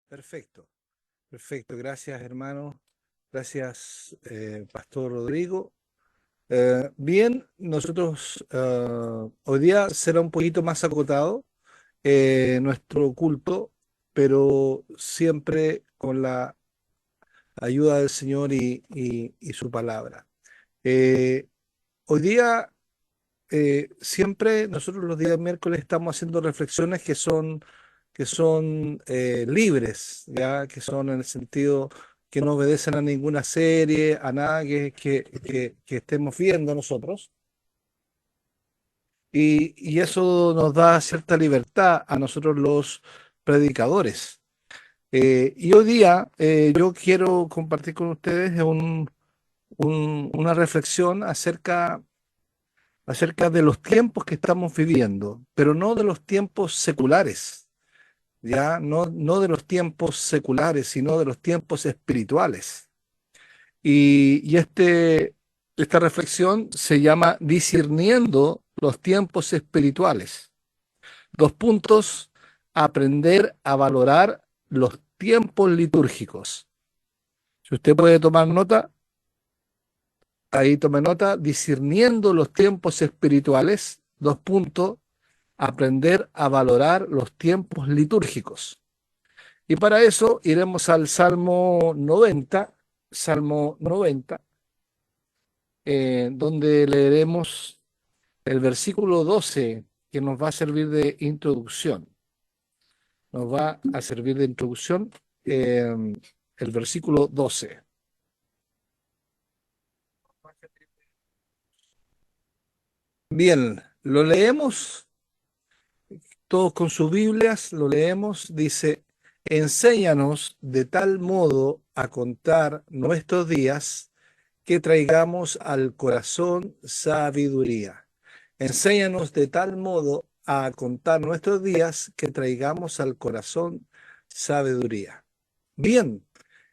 Perfecto, perfecto. Gracias, hermano. Gracias, Pastor Rodrigo. Bien, nosotros hoy día será un poquito más acotado nuestro culto, pero siempre con la ayuda del Señor y su palabra. Eh, Hoy día, siempre nosotros los días miércoles estamos haciendo reflexiones que son libres, ya que son en el sentido que no obedecen a ninguna serie, a nada que estemos viendo nosotros. Y eso nos da cierta libertad a nosotros los predicadores. Y hoy día yo quiero compartir con ustedes una reflexión acerca de los tiempos que estamos viviendo, pero no de los tiempos seculares, ya no de los tiempos seculares, sino de los tiempos espirituales. Esta reflexión se llama Discerniendo los tiempos espirituales. Dos puntos, aprender a valorar los tiempos litúrgicos. Si usted puede tomar nota, ahí tome nota, discerniendo los tiempos espirituales. Dos puntos, aprender a valorar los tiempos litúrgicos. Y para eso iremos al Salmo 90, donde leeremos el versículo 12, que nos va a servir de introducción. Nos va a servir de introducción el versículo 12. Bien, lo leemos todos con sus Biblias, lo leemos, dice, enséñanos de tal modo a contar nuestros días que traigamos al corazón sabiduría. Enséñanos de tal modo a contar nuestros días que traigamos al corazón sabiduría. Bien,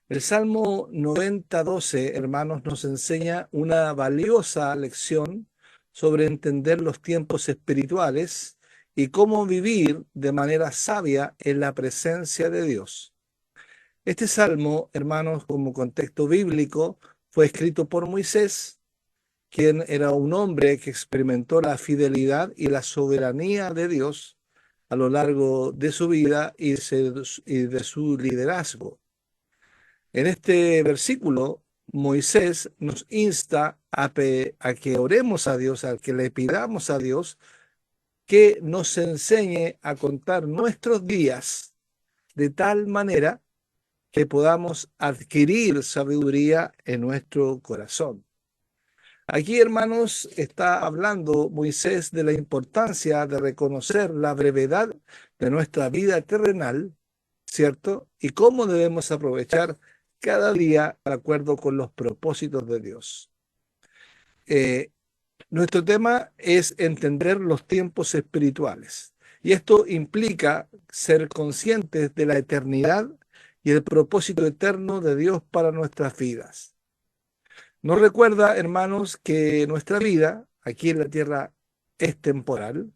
el Salmo 90:12, hermanos, nos enseña una valiosa lección sobre entender los tiempos espirituales y cómo vivir de manera sabia en la presencia de Dios. Este salmo, hermanos, como contexto bíblico, fue escrito por Moisés, quien era un hombre que experimentó la fidelidad y la soberanía de Dios a lo largo de su vida y de su liderazgo. En este versículo, Moisés nos insta a que oremos a Dios, a que le pidamos a Dios que nos enseñe a contar nuestros días de tal manera que podamos adquirir sabiduría en nuestro corazón. Aquí, hermanos, está hablando Moisés de la importancia de reconocer la brevedad de nuestra vida terrenal, ¿cierto? Y cómo debemos aprovechar cada día de acuerdo con los propósitos de Dios. Eh, Nuestro tema es entender los tiempos espirituales. Y esto implica ser conscientes de la eternidad y el propósito eterno de Dios para nuestras vidas. Nos recuerda, hermanos, que nuestra vida aquí en la tierra es temporal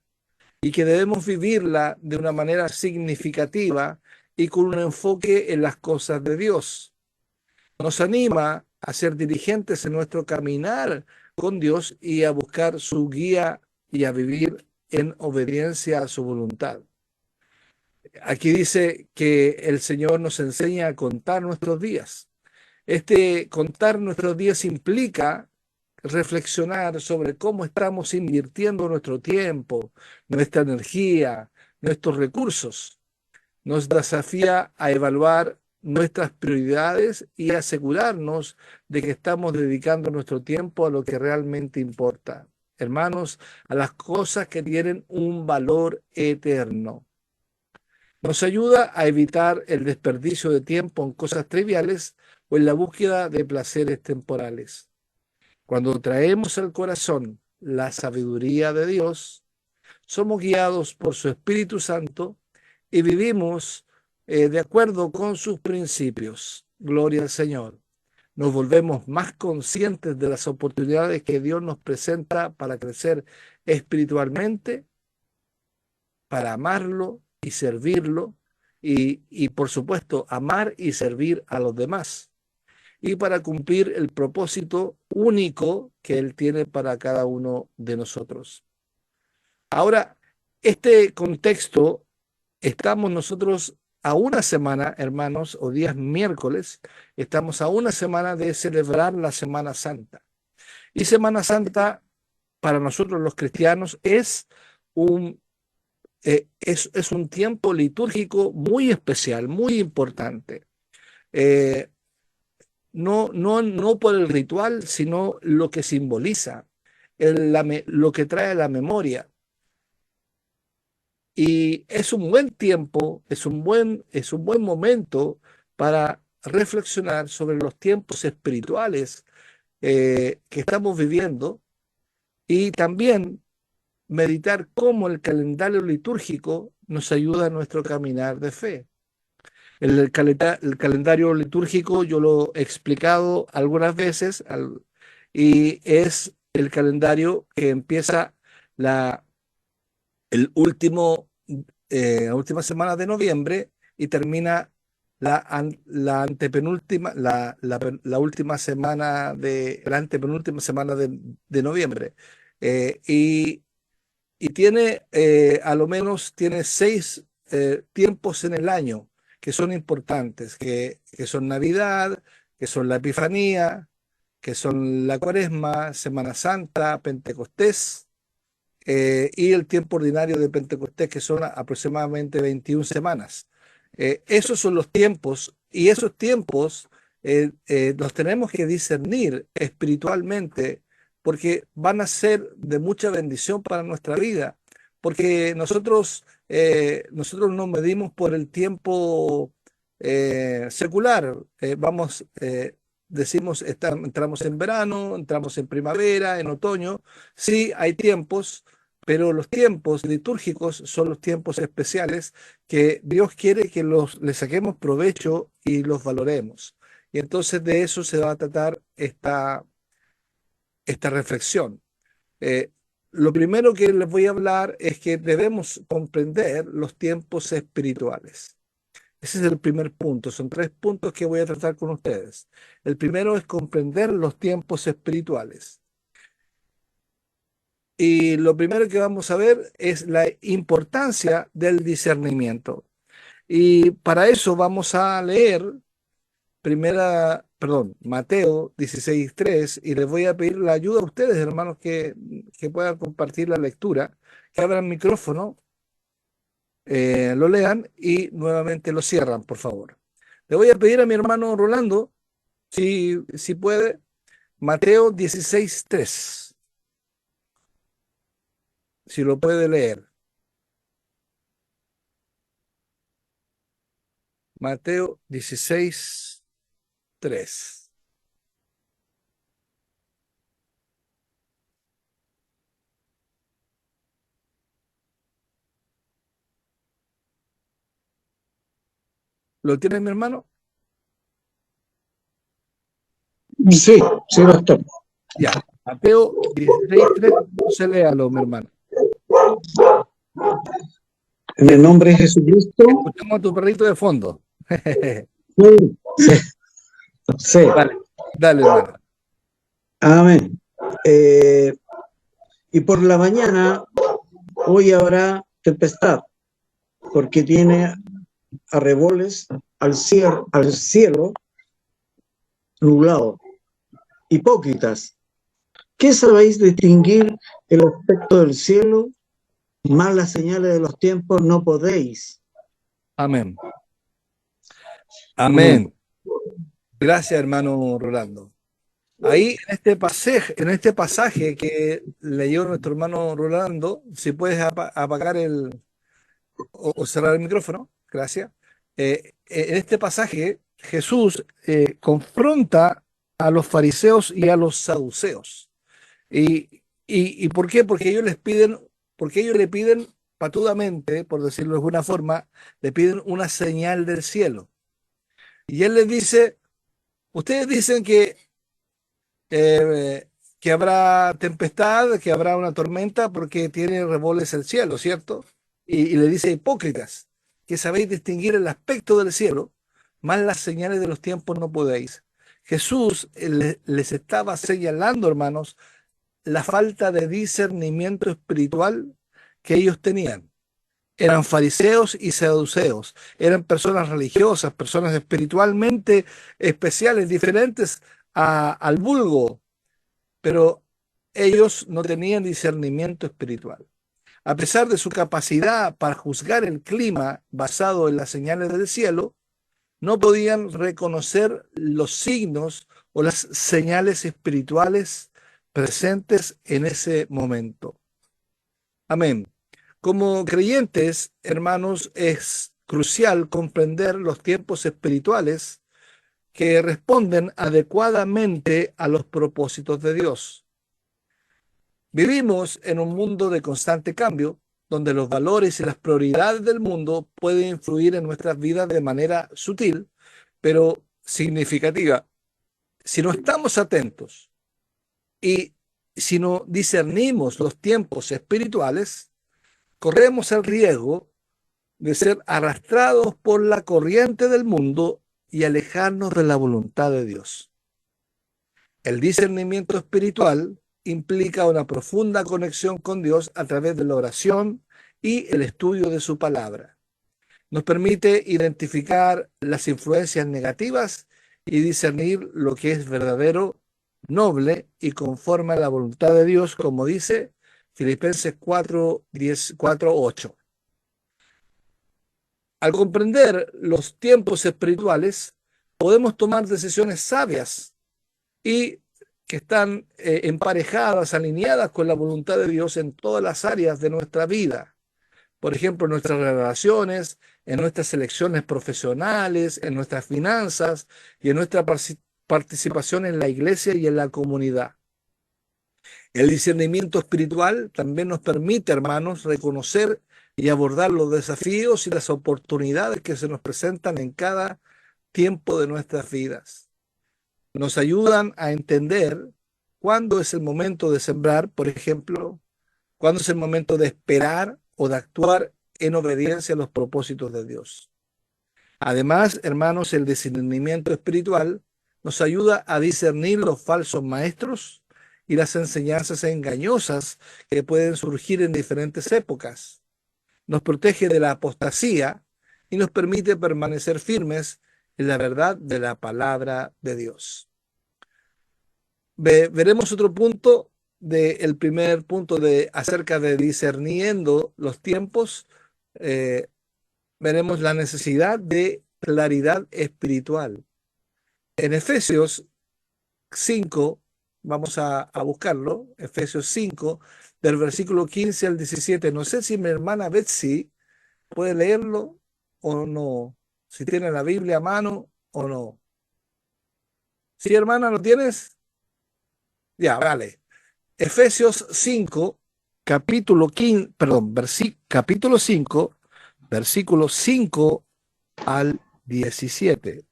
y que debemos vivirla de una manera significativa y con un enfoque en las cosas de Dios. Nos anima a ser diligentes en nuestro caminar con Dios y a buscar su guía y a vivir en obediencia a su voluntad. Aquí dice que el Señor nos enseña a contar nuestros días. Este contar nuestros días implica reflexionar sobre cómo estamos invirtiendo nuestro tiempo, nuestra energía, nuestros recursos. Nos desafía a evaluar nuestras prioridades y asegurarnos de que estamos dedicando nuestro tiempo a lo que realmente importa. Hermanos, a las cosas que tienen un valor eterno. Nos ayuda a evitar el desperdicio de tiempo en cosas triviales o en la búsqueda de placeres temporales. Cuando traemos al corazón la sabiduría de Dios, somos guiados por su Espíritu Santo y vivimos de acuerdo con sus principios. Gloria al Señor. Nos volvemos más conscientes de las oportunidades que Dios nos presenta para crecer espiritualmente, para amarlo y servirlo y por supuesto, amar y servir a los demás, y para cumplir el propósito único que Él tiene para cada uno de nosotros. Ahora, este contexto, estamos nosotros a una semana, hermanos, o días miércoles, estamos a una semana de celebrar la Semana Santa. Y Semana Santa, para nosotros los cristianos, es un tiempo litúrgico muy especial, muy importante. Eh, no por el ritual, sino lo que simboliza, lo que trae la memoria. Y es un buen tiempo, es un buen momento para reflexionar sobre los tiempos espirituales que estamos viviendo y también meditar cómo el calendario litúrgico nos ayuda a nuestro caminar de fe. El calendario litúrgico yo lo he explicado algunas veces y es el calendario que empieza la, el último, la última semana de noviembre y termina la antepenúltima, la antepenúltima semana de noviembre. Y tiene, a lo menos, tiene 6 tiempos en el año que son importantes, que son Navidad, que son la Epifanía, que son la Cuaresma, Semana Santa, Pentecostés, y el tiempo ordinario de Pentecostés, que son aproximadamente 21 semanas. Esos son los tiempos, y esos tiempos los tenemos que discernir espiritualmente, porque van a ser de mucha bendición para nuestra vida, porque nosotros nos medimos por el tiempo secular. Decimos, entramos en verano, entramos en primavera, en otoño. Sí, hay tiempos, pero los tiempos litúrgicos son los tiempos especiales que Dios quiere que le saquemos provecho y los valoremos. Y entonces de eso se va a tratar esta reflexión. Eh, lo primero que les voy a hablar es que debemos comprender los tiempos espirituales. Ese es el primer punto. Son 3 puntos que voy a tratar con ustedes. El primero es comprender los tiempos espirituales. Y lo primero que vamos a ver es la importancia del discernimiento. Y para eso vamos a leer Mateo 16:3, y les voy a pedir la ayuda a ustedes, hermanos, que puedan compartir la lectura, que abran micrófono, lo lean y nuevamente lo cierran, por favor. Le voy a pedir a mi hermano Rolando, si puede, Mateo 16:3, si lo puede leer. Mateo 16:3. ¿Lo tiene mi hermano? Sí, sí, pastor. Ya, Mateo 16:3, entonces léalo, mi hermano. En el nombre de Jesucristo. Escuchamos a tu perrito de fondo. Sí, sí. Dale, hermano. Amén. Y por la mañana hoy habrá tempestad, porque tiene arreboles al cielo nublado. Hipócritas, ¿qué sabéis distinguir el aspecto del cielo? Más las señales de los tiempos no podéis. Amén. Amén. Gracias, hermano Rolando. Ahí en este pasaje que leyó nuestro hermano Rolando, si puedes apagar o cerrar el micrófono, gracias. En este pasaje, Jesús confronta a los fariseos y a los saduceos. ¿Y por qué? Porque ellos le piden patudamente, por decirlo de alguna forma, le piden una señal del cielo. Y él les dice, ustedes dicen eh, que habrá tempestad, que habrá una tormenta porque tiene revoles el cielo, ¿cierto? Y le dice hipócritas. que sabéis distinguir el aspecto del cielo, más las señales de los tiempos no podéis. Jesús les estaba señalando, hermanos, la falta de discernimiento espiritual que ellos tenían. Eran fariseos y saduceos, eran personas religiosas, personas espiritualmente especiales, diferentes al vulgo, pero ellos no tenían discernimiento espiritual. A pesar de su capacidad para juzgar el clima basado en las señales del cielo, no podían reconocer los signos o las señales espirituales presentes en ese momento. Amén. Como creyentes, hermanos, es crucial comprender los tiempos espirituales que responden adecuadamente a los propósitos de Dios. Vivimos en un mundo de constante cambio, donde los valores y las prioridades del mundo pueden influir en nuestras vidas de manera sutil, pero significativa. Si no estamos atentos y si no discernimos los tiempos espirituales, corremos el riesgo de ser arrastrados por la corriente del mundo y alejarnos de la voluntad de Dios. El discernimiento espiritual implica una profunda conexión con Dios a través de la oración y el estudio de su palabra. Nos permite identificar las influencias negativas y discernir lo que es verdadero, noble y conforme a la voluntad de Dios, como dice Filipenses 4:8. Al comprender los tiempos espirituales, podemos tomar decisiones sabias y que están emparejadas, alineadas con la voluntad de Dios en todas las áreas de nuestra vida. Por ejemplo, en nuestras relaciones, en nuestras elecciones profesionales, en nuestras finanzas y en nuestra participación en la iglesia y en la comunidad. El discernimiento espiritual también nos permite, hermanos, reconocer y abordar los desafíos y las oportunidades que se nos presentan en cada tiempo de nuestras vidas. Nos ayudan a entender cuándo es el momento de sembrar, por ejemplo, cuándo es el momento de esperar o de actuar en obediencia a los propósitos de Dios. Además, hermanos, el discernimiento espiritual nos ayuda a discernir los falsos maestros y las enseñanzas engañosas que pueden surgir en diferentes épocas. Nos protege de la apostasía y nos permite permanecer firmes en la verdad de la palabra de Dios. Veremos otro punto del primer punto acerca de discerniendo los tiempos. Veremos la necesidad de claridad espiritual. En Efesios 5, vamos a buscarlo, Efesios 5, del versículo 15 al 17. No sé si mi hermana Betsy puede leerlo o no, si tiene la Biblia a mano o no. ¿Sí, hermana, lo tienes? Ya, vale. Efesios 5, capítulo 15, perdón, capítulo 5, versículo 5 al 17.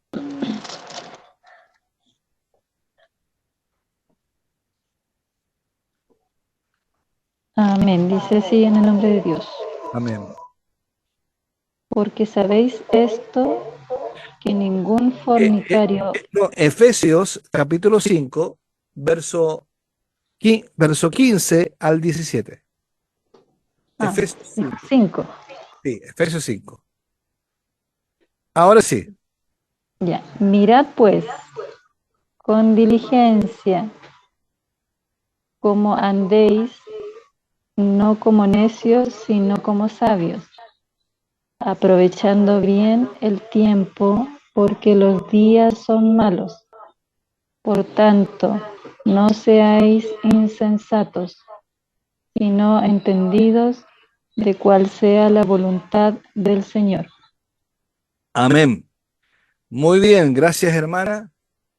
Amén. Dice así en el nombre de Dios. Amén. Porque sabéis esto, que ningún fornicario... No, Efesios capítulo 5, verso 15 al 17. Efesios 5. Sí, Efesios 5. Ahora sí. Ya. Mirad pues con diligencia cómo andéis, no como necios, sino como sabios, aprovechando bien el tiempo, porque los días son malos. Por tanto, no seáis insensatos, sino entendidos de cuál sea la voluntad del Señor. Amén. Muy bien, gracias, hermana.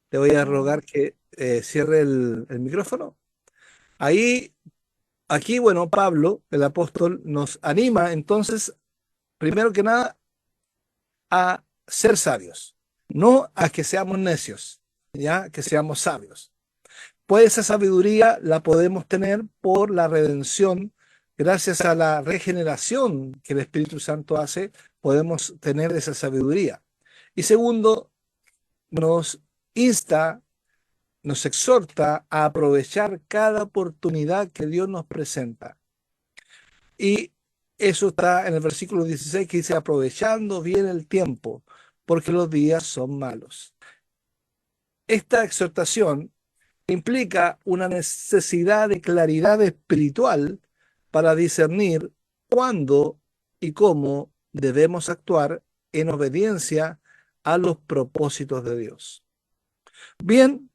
Te voy a rogar que cierre el micrófono. Aquí, bueno, Pablo, el apóstol, nos anima entonces, primero que nada, a ser sabios, no a que seamos necios, ya que seamos sabios. Pues esa sabiduría la podemos tener por la redención, gracias a la regeneración que el Espíritu Santo hace podemos tener esa sabiduría. Y segundo, nos insta, nos exhorta a aprovechar cada oportunidad que Dios nos presenta. Y eso está en el versículo 16 que dice, aprovechando bien el tiempo, porque los días son malos. Esta exhortación implica una necesidad de claridad espiritual para discernir cuándo y cómo debemos actuar en obediencia a los propósitos de Dios. Bien,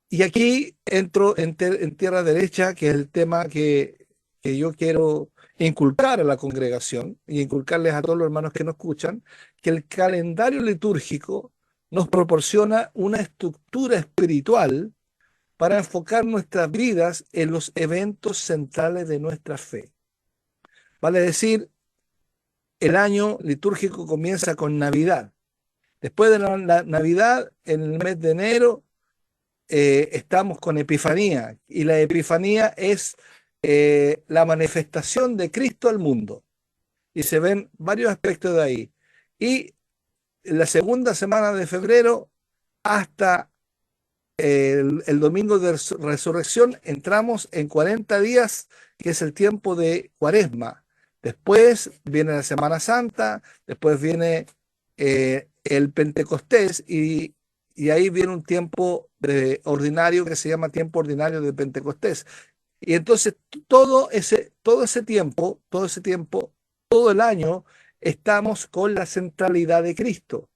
y aquí entro en tierra derecha, que es el tema que yo quiero inculcar a la congregación y inculcarles a todos los hermanos que nos escuchan, que el calendario litúrgico nos proporciona una estructura espiritual para enfocar nuestras vidas en los eventos centrales de nuestra fe. Vale decir, el año litúrgico comienza con Navidad. Después de la Navidad, en el mes de enero, estamos con Epifanía, y la Epifanía es la manifestación de Cristo al mundo. Y se ven varios aspectos de ahí. Y en la segunda semana de febrero hasta el domingo de resurrección entramos en 40 días, que es el tiempo de Cuaresma. Después viene la Semana Santa, después viene el Pentecostés y ahí viene un tiempo ordinario que se llama tiempo ordinario de Pentecostés. Y entonces todo ese tiempo, todo el año, estamos con la centralidad de Cristo.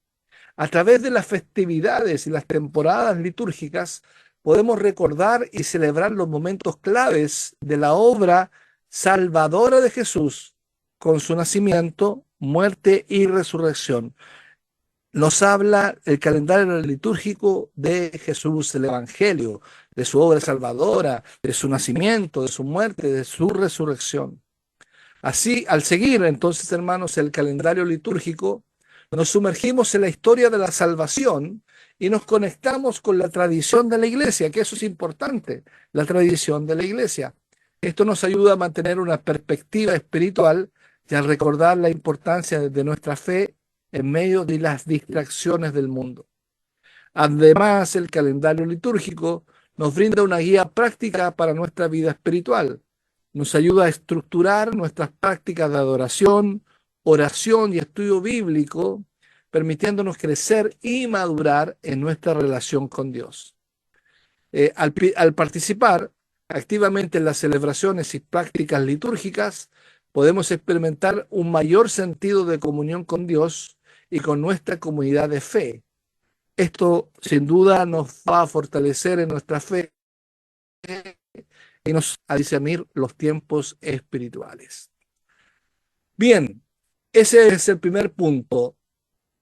A través de las festividades y las temporadas litúrgicas podemos recordar y celebrar los momentos claves de la obra salvadora de Jesús con su nacimiento, muerte y resurrección. Nos habla el calendario litúrgico de Jesús, el Evangelio, de su obra salvadora, de su nacimiento, de su muerte, de su resurrección. Así, al seguir entonces, hermanos, el calendario litúrgico, nos sumergimos en la historia de la salvación y nos conectamos con la tradición de la iglesia, que eso es importante, la tradición de la iglesia. Esto nos ayuda a mantener una perspectiva espiritual y a recordar la importancia de nuestra fe en medio de las distracciones del mundo. Además, el calendario litúrgico nos brinda una guía práctica para nuestra vida espiritual. Nos ayuda a estructurar nuestras prácticas de adoración, oración y estudio bíblico, permitiéndonos crecer y madurar en nuestra relación con Dios. Al participar activamente en las celebraciones y prácticas litúrgicas, podemos experimentar un mayor sentido de comunión con Dios y con nuestra comunidad de fe. Esto, sin duda, nos va a fortalecer en nuestra fe y nos a discernir los tiempos espirituales. Bien, ese es el primer punto.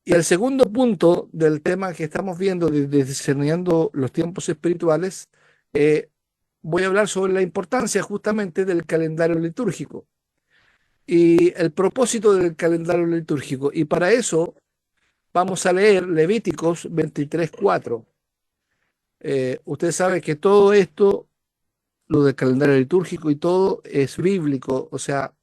Y el segundo punto del tema que estamos viendo de discerniendo los tiempos espirituales, voy a hablar sobre la importancia justamente del calendario litúrgico y el propósito del calendario litúrgico. Y para eso vamos a leer Levíticos 23:4. Usted sabe que todo esto, lo del calendario litúrgico y todo, es bíblico, o sea,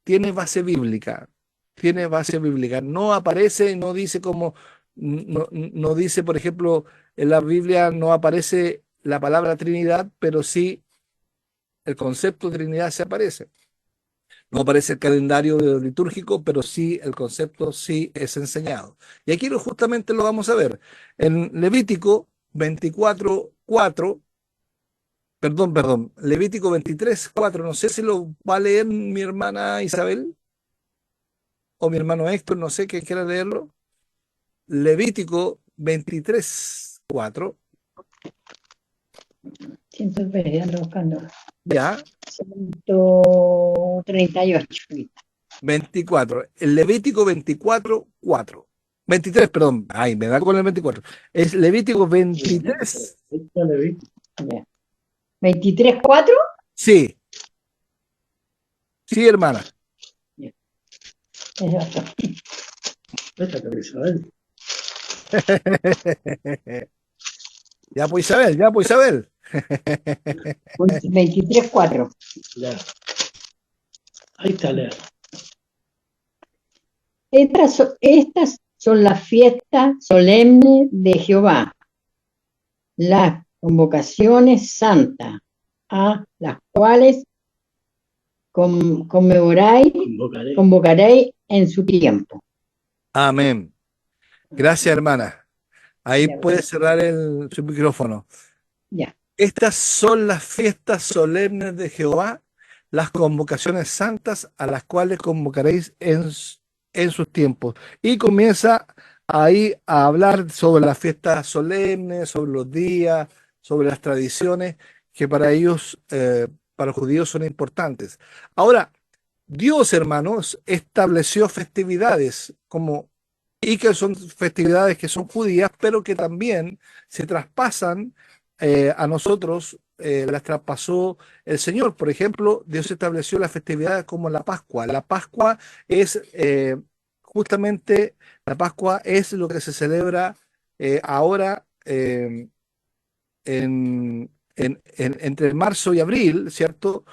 tiene base bíblica. Tiene base bíblica. No aparece, no dice como, no dice, por ejemplo, en la Biblia no aparece la palabra Trinidad, pero sí el concepto de Trinidad se aparece. No aparece el calendario litúrgico, pero sí el concepto sí es enseñado. Y aquí justamente lo vamos a ver. En Levítico 24:4, Levítico 23:4, no sé si lo va a leer mi hermana Isabel o mi hermano Héctor, no sé que quiera leerlo. Levítico 23:4. Siento ver, ando buscando. Ya, 138. 24. El Levítico 24:4. 23, perdón. Ay, me da con el 24. Es Levítico 23. Ya. 23:4. Sí. Sí, hermana. Exacto. Ya pues Isabel, ya pues Isabel. 23:4. Ya. Ahí está, Lea. Estas son las fiestas solemnes de Jehová, las convocaciones santas, a las cuales convocaréis en su tiempo. Amén. Gracias, hermana. Ahí Ya, puede cerrar su micrófono. ya. Estas son las fiestas solemnes de Jehová, las convocaciones santas a las cuales convocaréis en sus tiempos. Y comienza ahí a hablar sobre las fiestas solemnes, sobre los días, sobre las tradiciones que para ellos, para los judíos son importantes. Ahora, Dios, hermanos, estableció festividades y que son festividades que son judías, pero que también se traspasan a nosotros, las traspasó el Señor. Por ejemplo, Dios estableció las festividades como la Pascua. La Pascua es justamente, la Pascua es lo que se celebra ahora entre marzo y abril, ¿cierto?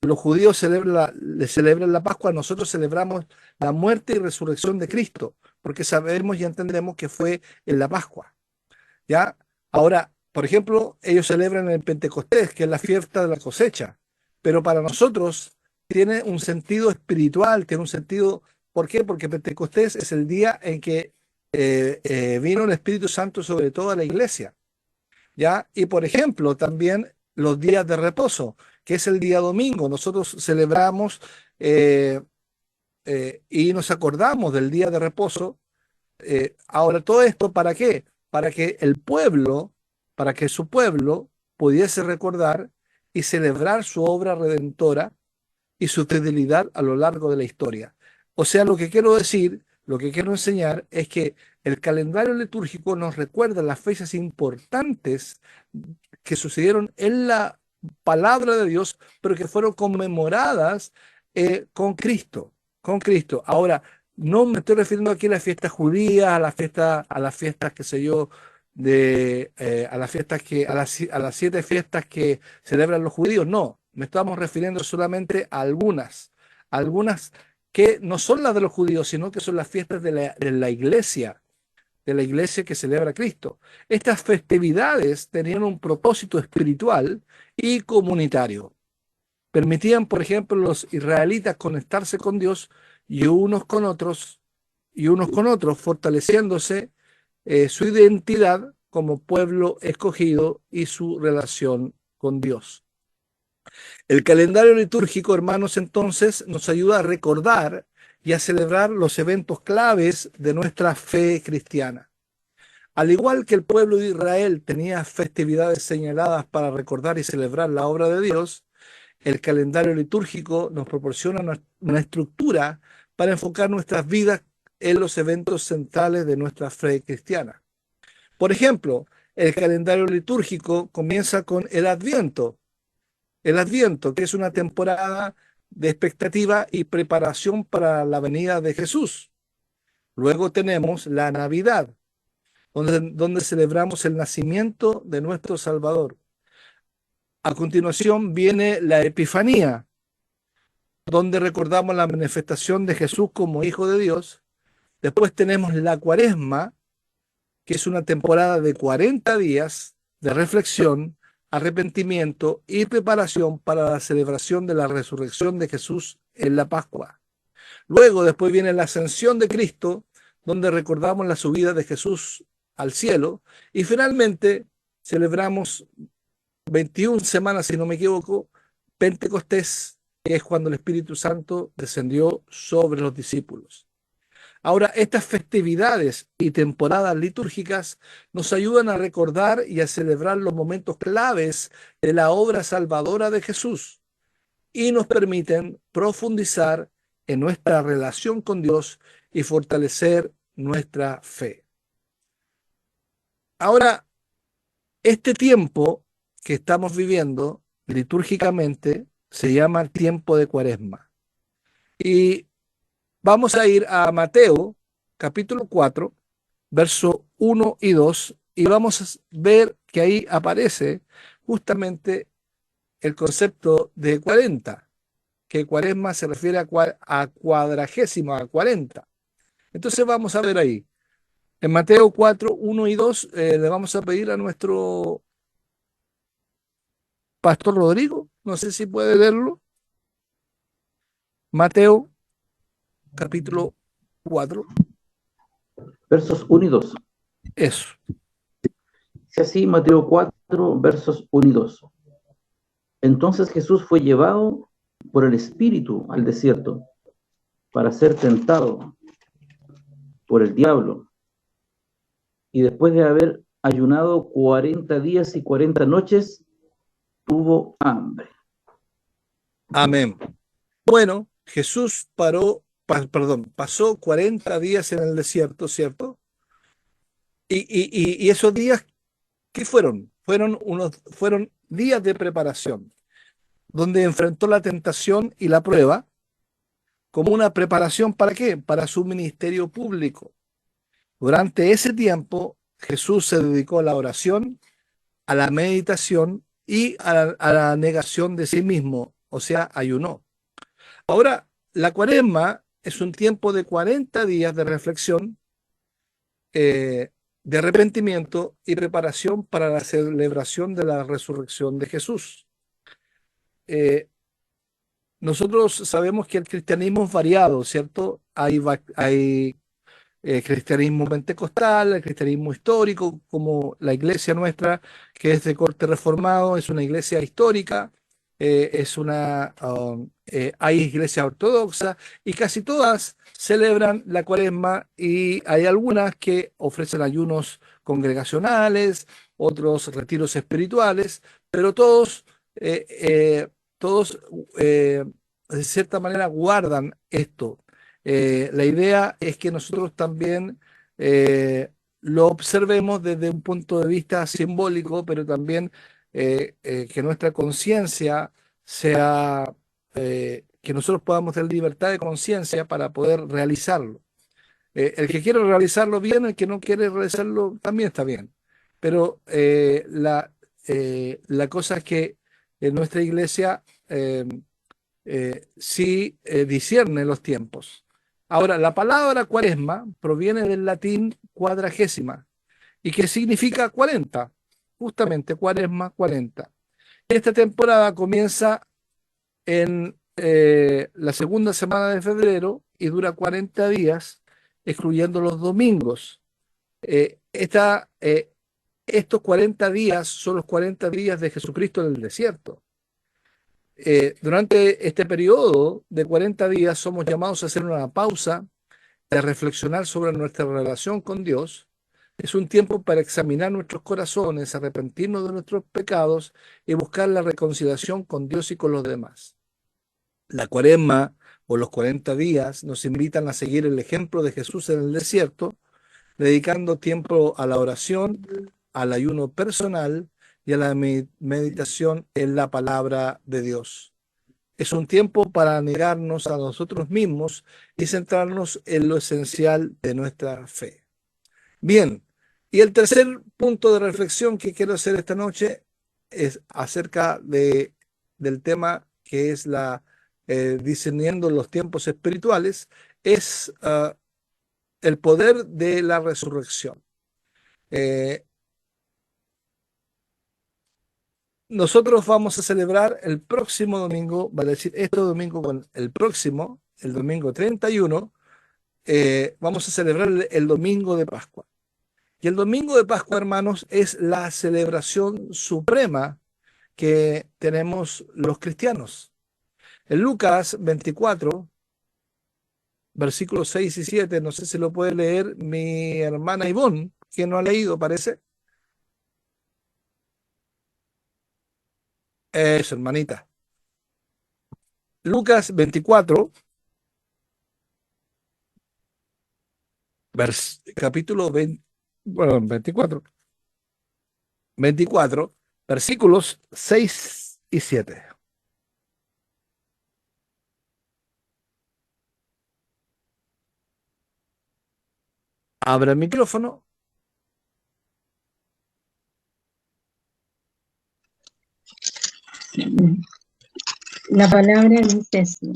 Los judíos celebran la Pascua, nosotros celebramos la muerte y resurrección de Cristo, porque sabemos y entendemos que fue en la Pascua, ¿ya? Ahora, por ejemplo, ellos celebran el Pentecostés, que es la fiesta de la cosecha, pero para nosotros tiene un sentido espiritual, tiene un sentido, ¿por qué? Porque Pentecostés es el día en que vino el Espíritu Santo sobre toda la iglesia, ¿ya? Y por ejemplo, también los días de reposo, que es el día domingo. Nosotros celebramos eh, y nos acordamos del día de reposo. Ahora, todo esto, ¿para qué? Para que el pueblo, para que su pueblo pudiese recordar y celebrar su obra redentora y su fidelidad a lo largo de la historia. O sea, lo que quiero decir, lo que quiero enseñar es que el calendario litúrgico nos recuerda las fechas importantes que sucedieron en la palabra de Dios, pero que fueron conmemoradas con Cristo, con Cristo. Ahora, no me estoy refiriendo aquí a las fiestas judías, a las fiestas, qué sé yo, a las fiestas a las 7 fiestas que celebran los judíos. No, me estamos refiriendo solamente a algunas que no son las de los judíos, sino que son las fiestas de la iglesia que celebra a Cristo. Estas festividades tenían un propósito espiritual y comunitario. Permitían, por ejemplo, a los israelitas conectarse con Dios y unos con otros, fortaleciéndose su identidad como pueblo escogido y su relación con Dios. El calendario litúrgico, hermanos, entonces nos ayuda a recordar y a celebrar los eventos claves de nuestra fe cristiana. Al igual que el pueblo de Israel tenía festividades señaladas para recordar y celebrar la obra de Dios, el calendario litúrgico nos proporciona una estructura para enfocar nuestras vidas en los eventos centrales de nuestra fe cristiana. Por ejemplo, el calendario litúrgico comienza con el Adviento, que es una temporada de expectativa y preparación para la venida de Jesús. Luego tenemos la Navidad, donde celebramos el nacimiento de nuestro Salvador. A continuación viene la Epifanía, donde recordamos la manifestación de Jesús como Hijo de Dios. Después tenemos la Cuaresma, que es una temporada de 40 días de reflexión, arrepentimiento y preparación para la celebración de la resurrección de Jesús en la Pascua. Luego, después viene la ascensión de Cristo, donde recordamos la subida de Jesús al cielo. Y finalmente celebramos 21 semanas, si no me equivoco, Pentecostés, que es cuando el Espíritu Santo descendió sobre los discípulos. Ahora, estas festividades y temporadas litúrgicas nos ayudan a recordar y a celebrar los momentos claves de la obra salvadora de Jesús y nos permiten profundizar en nuestra relación con Dios y fortalecer nuestra fe. Ahora, este tiempo que estamos viviendo litúrgicamente se llama el tiempo de Cuaresma. Y vamos a ir a Mateo, capítulo 4, verso 1 y 2, y vamos a ver que ahí aparece justamente el concepto de 40, que cuaresma se refiere a cuadragésima, a 40. Entonces vamos a ver ahí. En Mateo 4, 1 y 2, le vamos a pedir a nuestro pastor Rodrigo, no sé si puede leerlo. Mateo capítulo 4, Versos 1 y 2. eso. Dice así Mateo 4, versos 1 y 2. Entonces Jesús fue llevado por el Espíritu al desierto para ser tentado por el diablo. Y después de haber ayunado 40 días y 40 noches, tuvo hambre. Amén. Bueno, Jesús pasó 40 días en el desierto, ¿cierto? Y esos días, ¿qué fueron? Fueron días de preparación, donde enfrentó la tentación y la prueba como una preparación ¿para qué? Para su ministerio público. Durante ese tiempo, Jesús se dedicó a la oración, a la meditación y a la negación de sí mismo, o sea, ayunó. Ahora, la cuaresma es un tiempo de 40 días de reflexión, de arrepentimiento y preparación para la celebración de la resurrección de Jesús. Nosotros sabemos que el cristianismo es variado, ¿cierto? Hay cristianismo pentecostal, el cristianismo histórico, como la iglesia nuestra, que es de corte reformado, es una iglesia histórica, hay iglesias ortodoxas y casi todas celebran la cuaresma y hay algunas que ofrecen ayunos congregacionales, otros retiros espirituales, pero eh, eh, todos de cierta manera guardan esto. La idea es que nosotros también lo observemos desde un punto de vista simbólico, pero también que nuestra conciencia sea, que nosotros podamos tener libertad de conciencia para poder realizarlo. El que quiere realizarlo bien, el que no quiere realizarlo también está bien. Pero la cosa es que en nuestra iglesia sí discierne los tiempos. Ahora, la palabra cuaresma proviene del latín cuadragésima y que significa 40, justamente cuaresma 40. Esta temporada comienza en la segunda semana de febrero y dura 40 días, excluyendo los domingos. Eh, esta, eh, Estos 40 días son los 40 días de Jesucristo en el desierto. Durante este periodo de 40 días somos llamados a hacer una pausa, de reflexionar sobre nuestra relación con Dios. Es un tiempo para examinar nuestros corazones, arrepentirnos de nuestros pecados y buscar la reconciliación con Dios y con los demás. La cuaresma o los 40 días nos invitan a seguir el ejemplo de Jesús en el desierto, dedicando tiempo a la oración, al ayuno personal y a la meditación en la palabra de Dios. Es un tiempo para negarnos a nosotros mismos y centrarnos en lo esencial de nuestra fe. Bien, y el tercer punto de reflexión que quiero hacer esta noche es acerca del tema que es discerniendo los tiempos espirituales, es el poder de la resurrección. Eh, Nosotros vamos a celebrar el próximo domingo, vale decir, este domingo con el próximo, el domingo 31, vamos a celebrar el domingo de Pascua. Y el domingo de Pascua, hermanos, es la celebración suprema que tenemos los cristianos. En Lucas 24, versículos 6 y 7, no sé si lo puede leer mi hermana Ivonne, que no ha leído, parece. Eso, hermanita. Lucas 24, capítulo 20, bueno, 24, versículos 6 y 7. Abra el micrófono. La palabra dice así.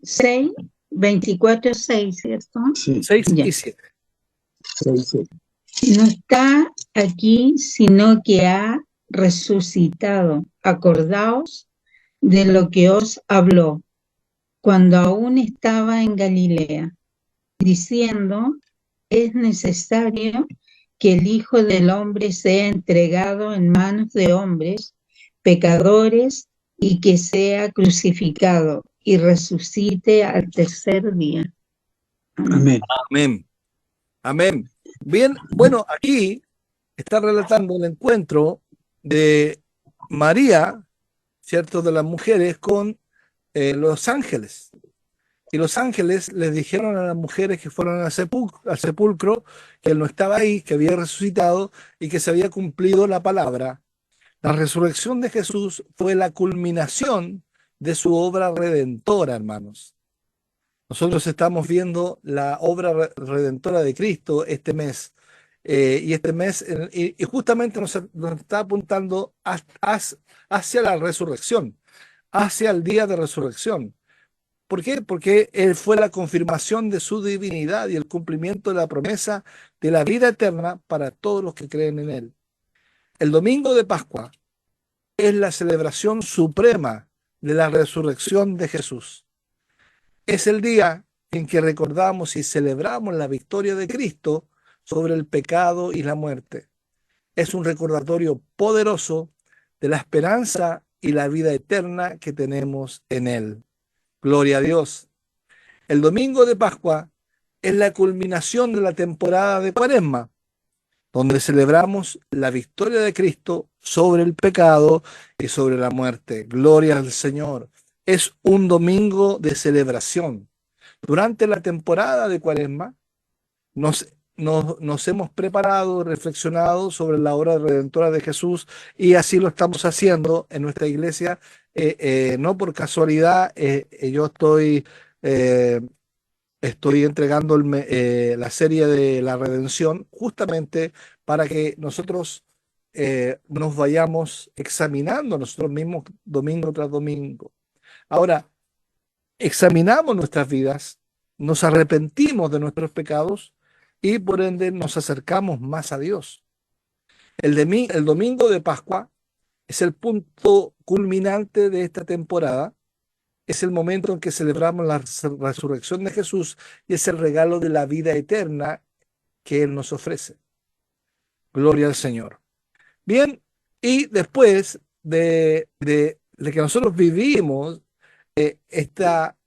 6, 24, 6, ¿cierto? Sí, 6 Ya. y 7. No está aquí, sino que ha resucitado. Acordaos de lo que os habló cuando aún estaba en Galilea, diciendo, es necesario que el Hijo del Hombre sea entregado en manos de hombres, pecadores, y que sea crucificado y resucite al tercer día. amén. Amén. Amén. Bien, bueno, aquí está relatando el encuentro de María, ¿cierto? De las mujeres con los ángeles. Y los ángeles les dijeron a las mujeres que fueron al sepulcro que él no estaba ahí, que había resucitado y que se había cumplido la palabra. La resurrección de Jesús fue la culminación de su obra redentora, hermanos. Nosotros estamos viendo la obra redentora de Cristo este mes. Y este mes, y justamente nos está apuntando hacia la resurrección, hacia el día de resurrección. ¿Por qué? Porque Él fue la confirmación de su divinidad y el cumplimiento de la promesa de la vida eterna para todos los que creen en Él. El domingo de Pascua es la celebración suprema de la resurrección de Jesús. Es el día en que recordamos y celebramos la victoria de Cristo sobre el pecado y la muerte. Es un recordatorio poderoso de la esperanza y la vida eterna que tenemos en Él. Gloria a Dios. El domingo de Pascua es la culminación de la temporada de Cuaresma, donde celebramos la victoria de Cristo sobre el pecado y sobre la muerte. Gloria al Señor. Es un domingo de celebración. Durante la temporada de Cuaresma nos hemos preparado, reflexionado sobre la obra redentora de Jesús y así lo estamos haciendo en nuestra iglesia. No por casualidad, yo estoy entregando la serie de la redención justamente para que nosotros nos vayamos examinando nosotros mismos domingo tras domingo. Ahora, examinamos nuestras vidas, nos arrepentimos de nuestros pecados y por ende nos acercamos más a Dios. El domingo de Pascua es el punto culminante de esta temporada, es el momento en que celebramos la resurrección de Jesús y es el regalo de la vida eterna que Él nos ofrece. Gloria al Señor. Bien, y después de que nosotros vivimos esta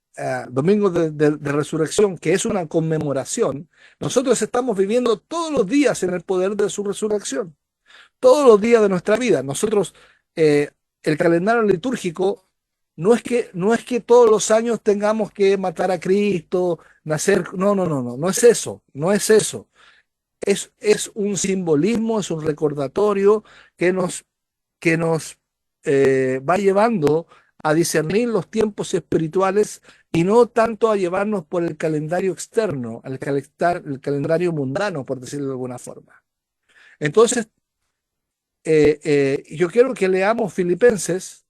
domingo de resurrección, que es una conmemoración, nosotros estamos viviendo todos los días en el poder de su resurrección, todos los días de nuestra vida. Nosotros, el calendario litúrgico no es que todos los años tengamos que matar a Cristo, nacer, no es eso, no es eso. Es un simbolismo, es un recordatorio que nos va llevando a discernir los tiempos espirituales y no tanto a llevarnos por el calendario externo, el calendario mundano, por decirlo de alguna forma. Entonces, yo quiero que leamos Filipenses,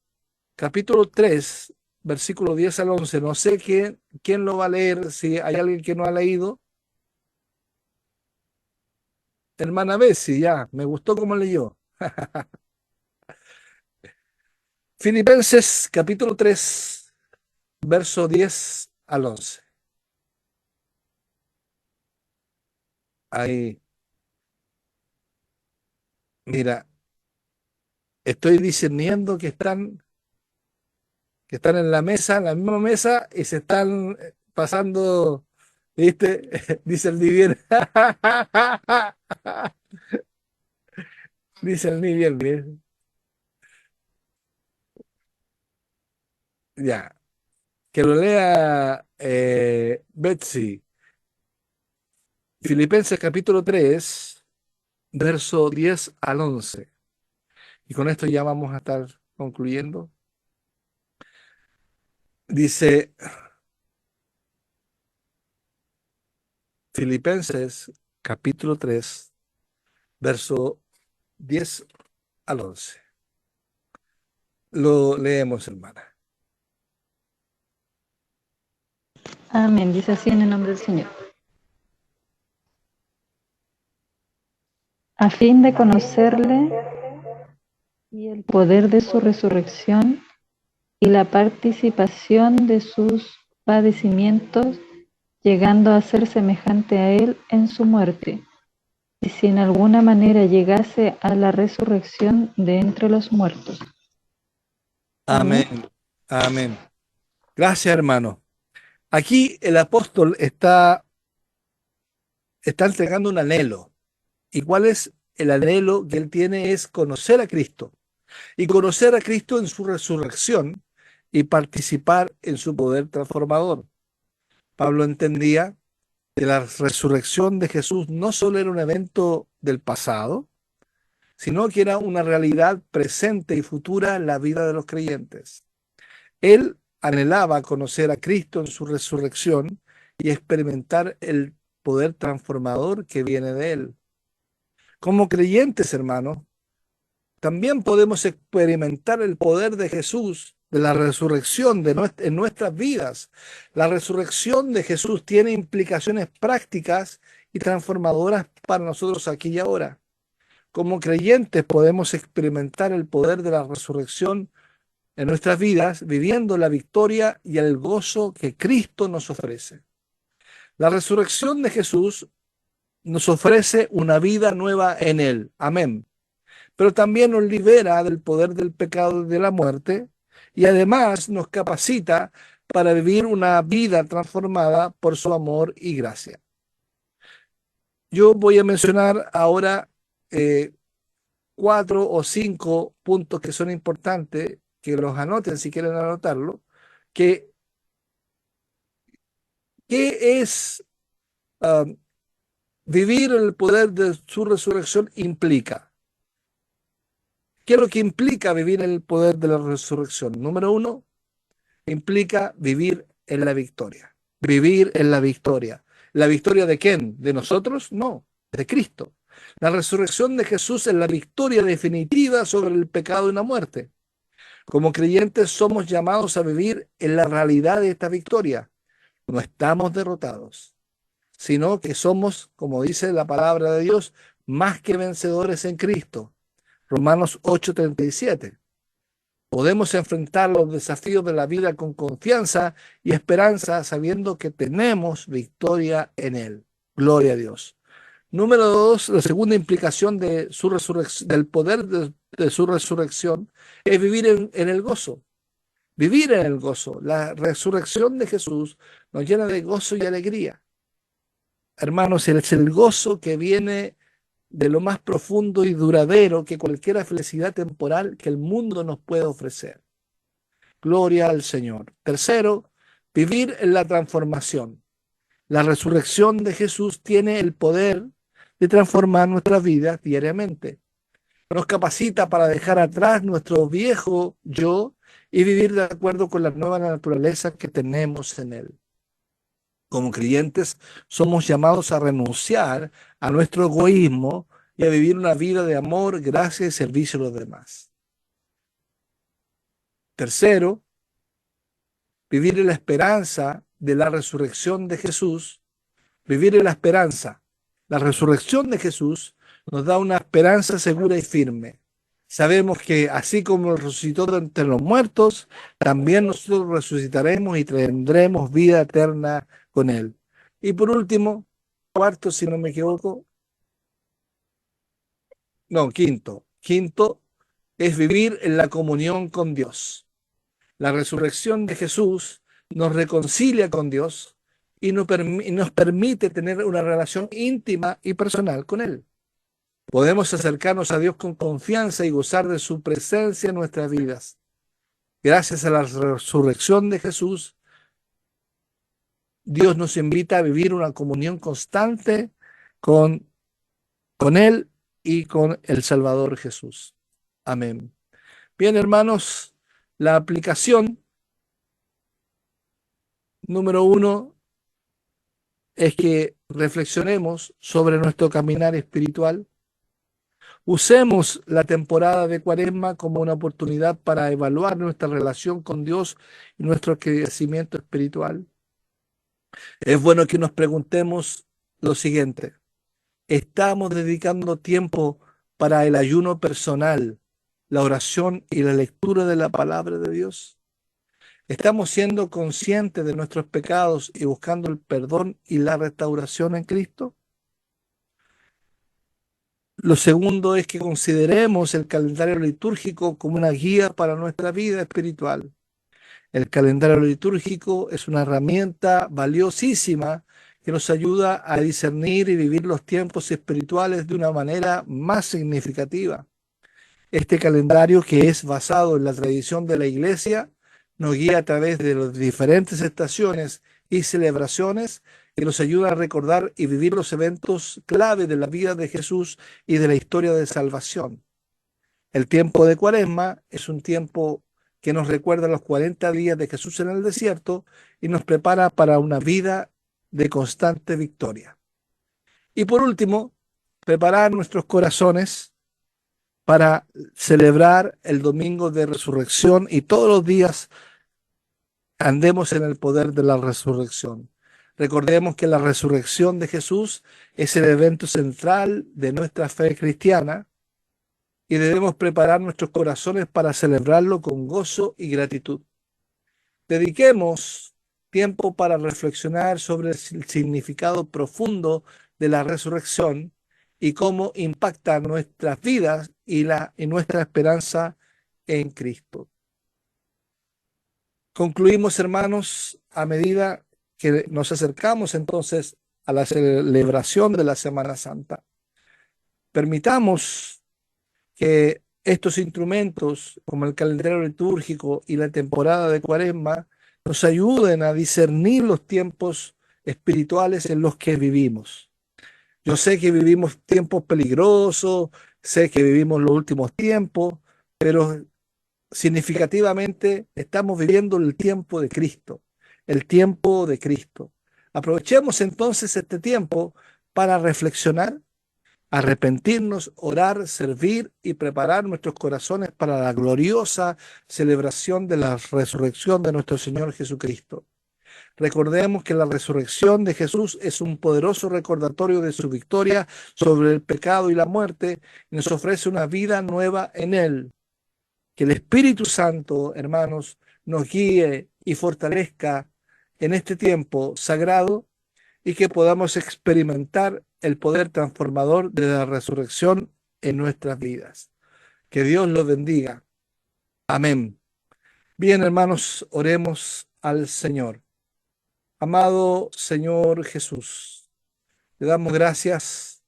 capítulo 3, versículo 10 al 11. No sé quién lo va a leer, si hay alguien que no ha leído. Hermana Bessie, ya, me gustó cómo leyó. Filipenses, capítulo 3, verso 10 al 11. Ahí, mira, estoy discerniendo que están en en la misma mesa, y se están pasando, ¿viste? Dice el bien. Dice el bien, bien. Ya, que lo lea Betsy. Filipenses capítulo 3, verso 10 al 11. Y con esto ya vamos a estar concluyendo. Dice Filipenses capítulo 3, verso 10 al 11. lo leemos, hermana. Amén. Dice así en el nombre del Señor. A fin de conocerle y el poder de su resurrección y la participación de sus padecimientos, llegando a ser semejante a él en su muerte, y si en alguna manera llegase a la resurrección de entre los muertos. Amén. Amén. Gracias, hermano. Aquí el apóstol está entregando un anhelo. ¿Y cuál es el anhelo que él tiene? Es conocer a Cristo. Y conocer a Cristo en su resurrección y participar en su poder transformador. Pablo entendía que la resurrección de Jesús no solo era un evento del pasado, sino que era una realidad presente y futura en la vida de los creyentes. Él anhelaba conocer a Cristo en su resurrección y experimentar el poder transformador que viene de él. Como creyentes, hermanos, también podemos experimentar el poder de Jesús, de la resurrección en nuestras vidas. La resurrección de Jesús tiene implicaciones prácticas y transformadoras para nosotros aquí y ahora. Como creyentes podemos experimentar el poder de la resurrección en nuestras vidas, viviendo la victoria y el gozo que Cristo nos ofrece. La resurrección de Jesús nos ofrece una vida nueva en Él. Amén. Pero también nos libera del poder del pecado y de la muerte, y además nos capacita para vivir una vida transformada por su amor y gracia. Yo voy a mencionar ahora 4 o 5 puntos que son importantes, que los anoten si quieren anotarlo, que ¿qué es vivir el poder de su resurrección implica? ¿Qué es lo que implica vivir el poder de la resurrección? Número 1, implica vivir en la victoria. Vivir en la victoria. ¿La victoria de quién? ¿De nosotros? No, de Cristo. La resurrección de Jesús es la victoria definitiva sobre el pecado y la muerte. Como creyentes somos llamados a vivir en la realidad de esta victoria. No estamos derrotados, sino que somos, como dice la palabra de Dios, más que vencedores en Cristo. Romanos 8:37. Podemos enfrentar los desafíos de la vida con confianza y esperanza, sabiendo que tenemos victoria en Él. Gloria a Dios. Número 2, la segunda implicación de su resurrección, del poder de su resurrección, es vivir en el gozo. Vivir en el gozo. La resurrección de Jesús nos llena de gozo y alegría. Hermanos, es el gozo que viene de lo más profundo y duradero que cualquier felicidad temporal que el mundo nos puede ofrecer. Gloria al Señor. Tercero, vivir en la transformación. La resurrección de Jesús tiene el poder de transformar nuestras vidas diariamente. Nos capacita para dejar atrás nuestro viejo yo y vivir de acuerdo con la nueva naturaleza que tenemos en él. Como creyentes, somos llamados a renunciar a nuestro egoísmo y a vivir una vida de amor, gracia y servicio a los demás. Tercero, vivir en la esperanza de la resurrección de Jesús. Vivir en la esperanza. La resurrección de Jesús nos da una esperanza segura y firme. Sabemos que así como resucitó de entre los muertos, también nosotros resucitaremos y tendremos vida eterna con Él. Y por último, cuarto, si no me equivoco, no, quinto. Quinto es vivir en la comunión con Dios. La resurrección de Jesús nos reconcilia con Dios y nos permite tener una relación íntima y personal con Él. Podemos acercarnos a Dios con confianza y gozar de su presencia en nuestras vidas. Gracias a la resurrección de Jesús, Dios nos invita a vivir una comunión constante con Él y con el Salvador Jesús. Amén. Bien, hermanos, la aplicación número 1 es que reflexionemos sobre nuestro caminar espiritual. Usemos la temporada de Cuaresma como una oportunidad para evaluar nuestra relación con Dios y nuestro crecimiento espiritual. Es bueno que nos preguntemos lo siguiente: ¿estamos dedicando tiempo para el ayuno personal, la oración y la lectura de la palabra de Dios? ¿Estamos siendo conscientes de nuestros pecados y buscando el perdón y la restauración en Cristo? Lo segundo es que consideremos el calendario litúrgico como una guía para nuestra vida espiritual. El calendario litúrgico es una herramienta valiosísima que nos ayuda a discernir y vivir los tiempos espirituales de una manera más significativa. Este calendario, que es basado en la tradición de la Iglesia, nos guía a través de las diferentes estaciones y celebraciones que nos ayuda a recordar y vivir los eventos clave de la vida de Jesús y de la historia de salvación. El tiempo de Cuaresma es un tiempo que nos recuerda los 40 días de Jesús en el desierto y nos prepara para una vida de constante victoria. Y por último, preparar nuestros corazones para celebrar el domingo de resurrección y todos los días andemos en el poder de la resurrección. Recordemos que la resurrección de Jesús es el evento central de nuestra fe cristiana y debemos preparar nuestros corazones para celebrarlo con gozo y gratitud. Dediquemos tiempo para reflexionar sobre el significado profundo de la resurrección y cómo impacta nuestras vidas y nuestra esperanza en Cristo. Concluimos, hermanos, a medida que nos acercamos entonces a la celebración de la Semana Santa. Permitamos que estos instrumentos, como el calendario litúrgico y la temporada de Cuaresma, nos ayuden a discernir los tiempos espirituales en los que vivimos. Yo sé que vivimos tiempos peligrosos, sé que vivimos los últimos tiempos, pero significativamente estamos viviendo el tiempo de Cristo, el tiempo de Cristo. Aprovechemos entonces este tiempo para reflexionar, arrepentirnos, orar, servir y preparar nuestros corazones para la gloriosa celebración de la resurrección de nuestro Señor Jesucristo. Recordemos que la resurrección de Jesús es un poderoso recordatorio de su victoria sobre el pecado y la muerte y nos ofrece una vida nueva en Él. Que el Espíritu Santo, hermanos, nos guíe y fortalezca en este tiempo sagrado y que podamos experimentar el poder transformador de la resurrección en nuestras vidas. Que Dios los bendiga. Amén. Bien, hermanos, oremos al Señor. Amado Señor Jesús, te damos gracias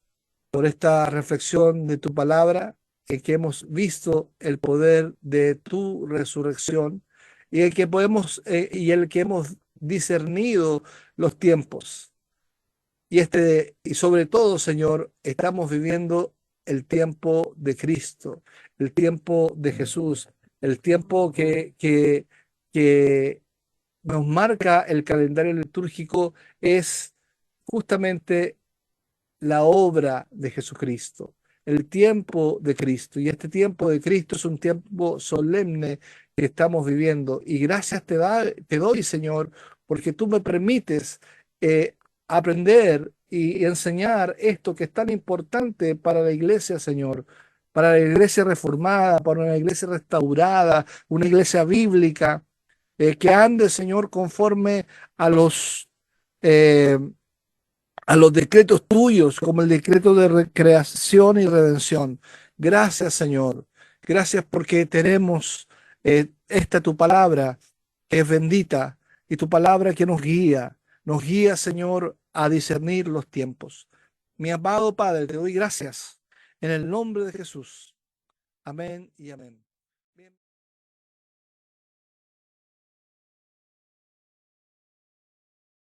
por esta reflexión de tu palabra, en que hemos visto el poder de tu resurrección y el que hemos discernido los tiempos. Y sobre todo, Señor, estamos viviendo el tiempo de Cristo, el tiempo de Jesús, el tiempo que nos marca el calendario litúrgico es justamente la obra de Jesucristo, el tiempo de Cristo. Y este tiempo de Cristo es un tiempo solemne que estamos viviendo. Y gracias te doy, Señor, porque tú me permites aprender y enseñar esto que es tan importante para la iglesia, Señor, para la iglesia reformada, para una iglesia restaurada, una iglesia bíblica, que ande, Señor, conforme a eh, a los decretos tuyos, como el decreto de recreación y redención. Gracias, Señor. Gracias porque tenemos esta tu palabra que es bendita y tu palabra que nos guía. Nos guía, Señor, a discernir los tiempos. Mi amado Padre, te doy gracias en el nombre de Jesús. Amén y amén.